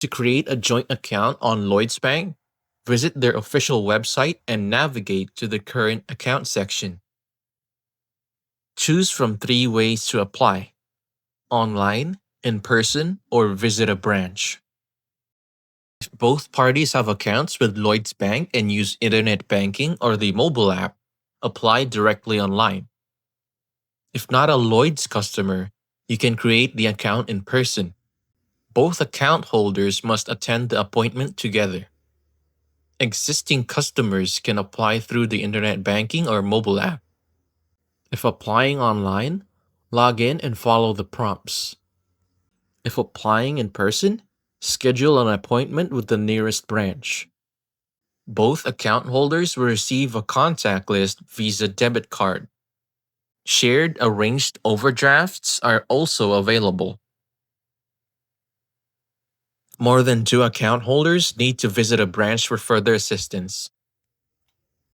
To create a joint account on Lloyds Bank, visit their official website and navigate to the current account section. Choose from three ways to apply: online, in person, or visit a branch. If both parties have accounts with Lloyds Bank and use internet banking or the mobile app, apply directly online. If not a Lloyds customer, you can create the account in person. Both account holders must attend the appointment together. Existing customers can apply through the internet banking or mobile app. If applying online, log in and follow the prompts. If applying in person, schedule an appointment with the nearest branch. Both account holders will receive a contact list Visa debit card. Shared arranged overdrafts are also available. More than two account holders need to visit a branch for further assistance.